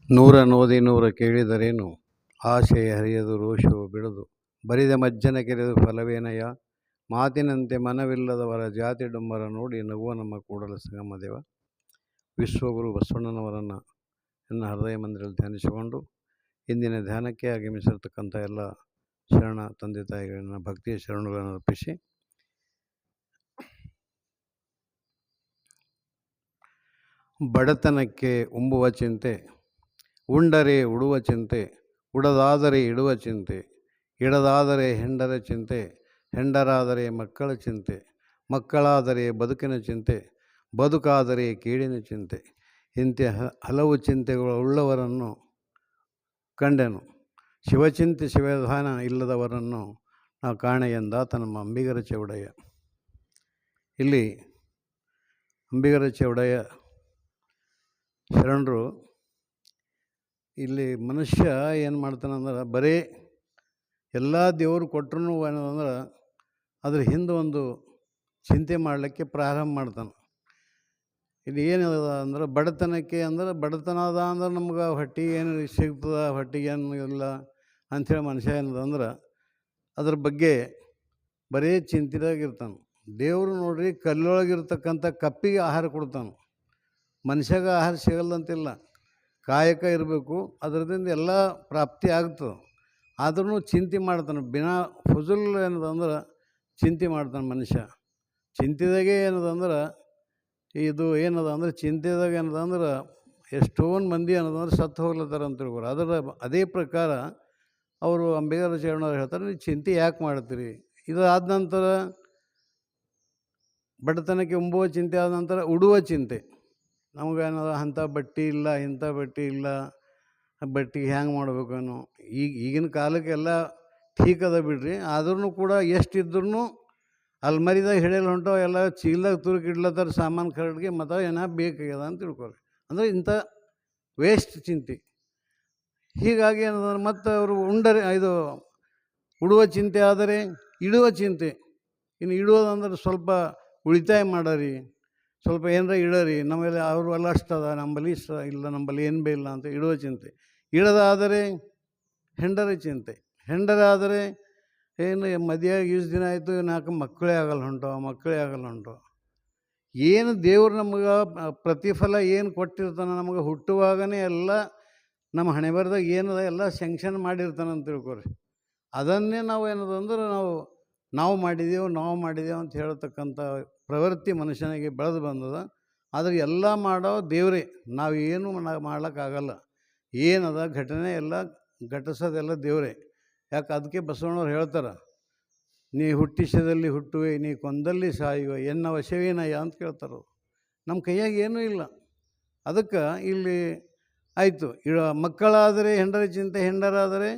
ನೂರ ನೋದಿ ನೂರ ಕೇಳಿದರೇನು, ಆಶಯ ಹರಿಯದು ರೋಷವು ಬಿಡದು, ಬರಿದ ಮಜ್ಜನ ಕೆರೆದು ಫಲವೇನಯ, ಮಾತಿನಂತೆ ಮನವಿಲ್ಲದವರ ಜಾತಿ ಡೊಂಬರ ನೋಡಿ ನಗುವ ನಮ್ಮ ಕೂಡಲ ಸಂಗಮದೇವ. ವಿಶ್ವಗುರು ಬಸವಣ್ಣನವರನ್ನು ನನ್ನ ಹೃದಯ ಮಂದಿರದಲ್ಲಿ ಧ್ಯಾನಿಸಿಕೊಂಡು ಇಂದಿನ ಧ್ಯಾನಕ್ಕೆ ಆಗಮಿಸಿರ್ತಕ್ಕಂಥ ಎಲ್ಲ ಶರಣ ತಂದೆ ತಾಯಿಗಳನ್ನ ಭಕ್ತಿಯ ಶರಣಗಳನ್ನು ಅರ್ಪಿಸಿ, ಬಡತನಕ್ಕೆ ಉಂಬುವ ಚಿಂತೆ, ಉಂಡರೆ ಉಡುವ ಚಿಂತೆ, ಉಡದಾದರೆ ಇಡುವ ಚಿಂತೆ, ಇಡದಾದರೆ ಹೆಂಡರ ಚಿಂತೆ, ಹೆಂಡರಾದರೆ ಮಕ್ಕಳ ಚಿಂತೆ, ಮಕ್ಕಳಾದರೆ ಬದುಕಿನ ಚಿಂತೆ, ಬದುಕಾದರೆ ಕೇಡಿನ ಚಿಂತೆ, ಇಂಥ ಹಲವು ಚಿಂತೆಗಳು ಉಳ್ಳವರನ್ನು ಕಂಡೆನು. ಶಿವಚಿಂತೆ ಶಿವಧಾನ ಇಲ್ಲದವರನ್ನು ನಾವು ಕಾಣೆ ಎಂದಾತ ನಮ್ಮ ಅಂಬಿಗರ ಚೌಡಯ್ಯ. ಇಲ್ಲಿ ಅಂಬಿಗರ ಚೌಡಯ್ಯ ಶರಣರು ಇಲ್ಲಿ ಮನುಷ್ಯ ಏನು ಮಾಡ್ತಾನಂದ್ರೆ, ಬರೀ ಎಲ್ಲ ದೇವರು ಕೊಟ್ಟರು ಏನದಂದ್ರೆ ಅದ್ರ ಹಿಂದೆ ಒಂದು ಚಿಂತೆ ಮಾಡಲಿಕ್ಕೆ ಪ್ರಾರಂಭ ಮಾಡ್ತಾನೆ. ಇಲ್ಲಿ ಏನದ ಅಂದ್ರೆ ಬಡತನಕ್ಕೆ ಅಂದ್ರೆ ಬಡತನ ಅದ ಅಂದ್ರೆ ನಮ್ಗೆ ಹೊಟ್ಟೆಗೆ ಏನು ಸಿಗ್ತದೆ, ಹೊಟ್ಟೆಗೆ ಏನು ಇಲ್ಲ ಅಂಥೇಳಿ ಮನುಷ್ಯ ಏನದಂದ್ರೆ ಅದ್ರ ಬಗ್ಗೆ ಬರೀ ಚಿಂತಿದಾಗಿರ್ತಾನೆ. ದೇವರು ನೋಡ್ರಿ ಕಲ್ಲೊಳಗಿರ್ತಕ್ಕಂಥ ಕಪ್ಪಿಗೆ ಆಹಾರ ಕೊಡ್ತಾನೆ, ಮನುಷ್ಯಗೆ ಆಹಾರ ಸಿಗಲ್ಲಂತಿಲ್ಲ. ಕಾಯಕ ಇರಬೇಕು, ಅದರದಿಂದ ಎಲ್ಲ ಪ್ರಾಪ್ತಿ ಆಗ್ತದೆ. ಆದ್ರೂ ಚಿಂತೆ ಮಾಡ್ತಾನೆ, ಬಿನಾ ಫುಜುಲ್ ಏನದಂದ್ರೆ ಚಿಂತೆ ಮಾಡ್ತಾನೆ ಮನುಷ್ಯ. ಚಿಂತೆದಾಗೆ ಏನದಂದ್ರೆ ಇದು ಏನದ ಅಂದ್ರೆ ಚಿಂತೆದಾಗ ಏನದಂದ್ರೆ ಎಷ್ಟೊಂದು ಮಂದಿ ಏನದಂದ್ರೆ ಸತ್ತು ಹೋಗ್ಲತ್ತಾರ ಅಂತ ತಿಳ್ಕೊರು. ಅದೇ ಪ್ರಕಾರ ಅವರು ಅಂಬೇಡ್ಕರ್ ಶರಣವ್ರು ಹೇಳ್ತಾರೆ, ನೀವು ಚಿಂತೆ ಯಾಕೆ ಮಾಡ್ತೀರಿ? ಇದು ಆದ ನಂತರ ಬಡತನಕ್ಕೆ ಉಂಬುವ ಚಿಂತೆ ಆದ ನಂತರ ಉಡುವ ಚಿಂತೆ. ನಮಗೇನದ ಅಂಥ ಬಟ್ಟೆ ಇಲ್ಲ, ಇಂಥ ಬಟ್ಟೆ ಇಲ್ಲ, ಬಟ್ಟೆಗೆ ಹ್ಯಾಂಗೆ ಮಾಡ್ಬೇಕೇನೋ. ಈಗಿನ ಕಾಲಕ್ಕೆಲ್ಲ ಠೀಕ್ ಅದ ಬಿಡ್ರಿ, ಆದ್ರೂ ಕೂಡ ಎಷ್ಟಿದ್ರೂ ಅಲ್ಮರಿದಾಗ ಹಿಡಿಯಲು ಹೊಂಟೋ ಎಲ್ಲ ಚೀಲದಾಗ ತುರುಕಿ ಇಡ್ಲತ್ತಾರ ಸಾಮಾನು ಖರೀದಿಗೆ, ಮತ್ತು ಏನೋ ಬೇಕಾಗ್ಯದ ಅಂತ ತಿಳ್ಕೊರಿ. ಅಂದರೆ ಇಂಥ ವೇಸ್ಟ್ ಚಿಂತೆ. ಹೀಗಾಗಿ ಏನಂದ್ರೆ ಮತ್ತು ಅವರು ಇದು ಉಡುವ ಚಿಂತೆ ಆದರೆ ಇಡುವ ಚಿಂತೆ. ಇನ್ನು ಇಡುವುದಂದ್ರೆ ಸ್ವಲ್ಪ ಉಳಿತಾಯ ಮಾಡರಿ, ಸ್ವಲ್ಪ ಏನರ ಇಡರಿ, ನಮ್ಮಲ್ಲಿ ಅವರು ಎಲ್ಲ ಅಷ್ಟದ, ನಂಬಲ್ಲಿ ಇಷ್ಟ ಇಲ್ಲ, ನಂಬಲ್ಲಿ ಏನು ಬೇ ಇಲ್ಲ ಅಂತ ಇಡುವ ಚಿಂತೆ. ಇಡದಾದರೆ ಹೆಂಡರ ಚಿಂತೆ. ಹೆಂಡರಾದರೆ ಏನು ಮದುವೆಯಾಗಿ ಇಷ್ಟು ದಿನ ಆಯಿತು, 4 ಮಕ್ಕಳೇ ಆಗಲ್ಲ ಹೊಂಟೋ. ಏನು ದೇವರು ನಮಗೆ ಪ್ರತಿಫಲ ಏನು ಕೊಟ್ಟಿರ್ತಾನೆ, ನಮಗೆ ಹುಟ್ಟುವಾಗನೇ ಎಲ್ಲ ನಮ್ಮ ಹಣೆ ಬರದಾಗ ಏನದ ಎಲ್ಲ ಸ್ಯಾಂಕ್ಷನ್ ಮಾಡಿರ್ತಾನೆ ಅಂತ ತಿಳ್ಕೊರಿ. ಅದನ್ನೇ ನಾವು ಏನದಂದ್ರೆ ನಾವು ಮಾಡಿದೆವು ಅಂತ ಹೇಳ್ತಕ್ಕಂಥ ಪ್ರವೃತ್ತಿ ಮನುಷ್ಯನಿಗೆ ಬೆಳೆದು ಬಂದದ. ಆದರೆ ಎಲ್ಲ ಮಾಡೋ ದೇವರೇ, ನಾವು ಏನು ಮಾಡ್ಲಿಕ್ಕಾಗಲ್ಲ. ಏನದ ಘಟನೆ ಎಲ್ಲ ಘಟಿಸೋದೆಲ್ಲ ದೇವರೇ. ಯಾಕೆ ಅದಕ್ಕೆ ಬಸವಣ್ಣವ್ರು ಹೇಳ್ತಾರೆ, ನೀ ಹುಟ್ಟಿಸದಲ್ಲಿ ಹುಟ್ಟುವೆ, ನೀ ಕೊಂದಲ್ಲಿ ಸಾಯುವೆ, ಎನ್ನ ವಶವೇನಯ್ಯ ಅಂತ ಕೇಳ್ತಾರೆ. ನಮ್ಮ ಕೈಯಾಗ ಏನೂ ಇಲ್ಲ. ಅದಕ್ಕೆ ಇಲ್ಲಿ ಆಯಿತು, ಮಕ್ಕಳಾದರೆ ಹೆಂಡರ ಚಿಂತೆ, ಹೆಂಡರಾದರೆ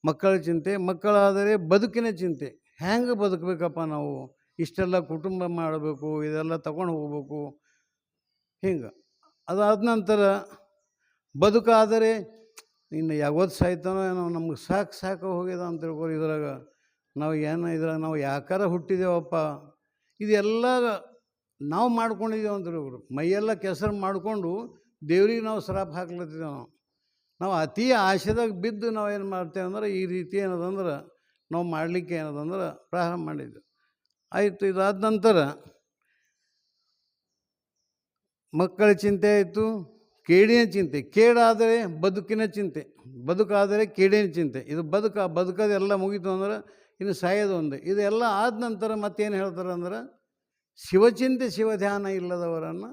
ಮಕ್ಕಳ ಚಿಂತೆ, ಮಕ್ಕಳಾದರೆ ಬದುಕಿನ ಚಿಂತೆ. ಹೆಂಗೆ ಬದುಕಬೇಕಪ್ಪ ನಾವು? ಇಷ್ಟೆಲ್ಲ ಕುಟುಂಬ ಮಾಡಬೇಕು, ಇದೆಲ್ಲ ತಗೊಂಡು ಹೋಗ್ಬೇಕು, ಹಿಂಗೆ. ಅದಾದ ನಂತರ ಬದುಕಾದರೆ ಇನ್ನು ಯಾವತ್ತು ಸಾಯ್ತಾನೋ ಏನೋ, ನಮ್ಗೆ ಸಾಕು ಹೋಗ್ಯದ ಅಂತ ತಿಳ್ಕೊರಿ. ಇದ್ರಾಗ ನಾವು ಯಾಕಾರ ಹುಟ್ಟಿದೇವಪ್ಪ, ಇದೆಲ್ಲ ನಾವು ಮಾಡ್ಕೊಂಡಿದ್ದೇವೆ ಅಂತ ತಿಳ್ಕೊರಿ. ಮೈಯೆಲ್ಲ ಕೆಸರು ಮಾಡಿಕೊಂಡು ದೇವ್ರಿಗೆ ನಾವು ಶ್ರಾಪ ಹಾಕ್ಲತ್ತಿದ್ದೇವೆ. ನಾವು ಅತಿ ಆಶೆದಾಗ ಬಿದ್ದು ನಾವು ಏನು ಮಾಡ್ತೇವೆ ಅಂದ್ರೆ ಈ ರೀತಿ ಏನದಂದ್ರೆ ನಾವು ಮಾಡಲಿಕ್ಕೆ ಏನದಂದ್ರೆ ಪ್ರಾರಂಭ ಮಾಡಿದ್ದು ಆಯಿತು. ಇದಾದ ನಂತರ ಮಕ್ಕಳ ಚಿಂತೆ ಆಯಿತು, ಕೇಡಿನ ಚಿಂತೆ. ಕೇಡಾದರೆ ಬದುಕಿನ ಚಿಂತೆ, ಬದುಕಾದರೆ ಕೇಡಿನ ಚಿಂತೆ. ಇದು ಬದುಕೋದೆಲ್ಲ ಮುಗೀತು ಅಂದ್ರೆ ಇನ್ನು ಸಾಯೋದು ಒಂದೇ. ಇದೆಲ್ಲ ಆದ ನಂತರ ಮತ್ತೇನು ಹೇಳ್ತಾರೆ ಅಂದ್ರೆ, ಶಿವಚಿಂತೆ ಶಿವಧ್ಯಾನ ಇಲ್ಲದವರನ್ನು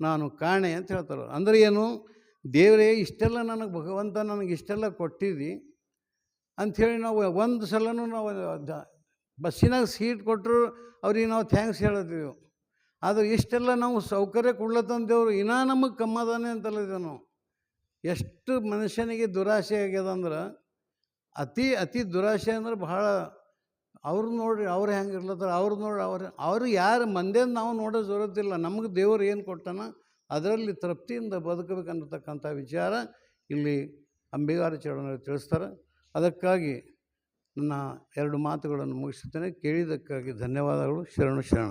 ನಾನು ಕಾಣೆ ಅಂತ ಹೇಳ್ತಾರೆ. ಅಂದರೆ ಏನು? ದೇವರೇ ಇಷ್ಟೆಲ್ಲ ಭಗವಂತ ನನಗೆ ಇಷ್ಟೆಲ್ಲ ಕೊಟ್ಟಿದ್ದಿ ಅಂಥೇಳಿ ನಾವು ಒಂದು ಸಲನೂ ನಾವು ಬಸ್ಸಿನಾಗ ಸೀಟ್ ಕೊಟ್ಟರು ಅವ್ರಿಗೆ ನಾವು ಥ್ಯಾಂಕ್ಸ್ ಹೇಳತ್ತೀವಿ. ಆದರೆ ಇಷ್ಟೆಲ್ಲ ನಾವು ಸೌಕರ್ಯ ಕೊಡ್ಲತ್ತಂದೇವ್ರು ಇನ್ನೂ ನಮಗೆ ಕಮ್ಮದಾನೆ ಅಂತಲ್ಲಿದ್ದೇವೆ ನಾವು. ಎಷ್ಟು ಮನುಷ್ಯನಿಗೆ ದುರಾಸೆ ಆಗ್ಯದ ಅಂದ್ರೆ, ಅತಿ ದುರಾಸೆ ಅಂದ್ರೆ ಭಾಳ. ಅವ್ರು ನೋಡ್ರಿ ಅವ್ರು ಹೆಂಗೆ ಇರ್ಲತ್ತಾರ, ಅವ್ರು ಯಾರು ಮಂದೇನು ನಾವು ನೋಡೋ ಜರೂರತ್ತಿಲ್ಲ. ನಮಗೆ ದೇವರು ಏನು ಕೊಟ್ಟಾನ ಅದರಲ್ಲಿ ತೃಪ್ತಿಯಿಂದ ಬದುಕಬೇಕನ್ನತಕ್ಕಂಥ ವಿಚಾರ ಇಲ್ಲಿ ಅಂಬಿಗರ ಚರಣರು ತಿಳಿಸ್ತಾರೆ. ಅದಕ್ಕಾಗಿ ನನ್ನ 2 ಮಾತುಗಳನ್ನು ಮುಗಿಸುತ್ತೇನೆ. ಕೇಳಿದ್ದಕ್ಕಾಗಿ ಧನ್ಯವಾದಗಳು. ಶರಣ.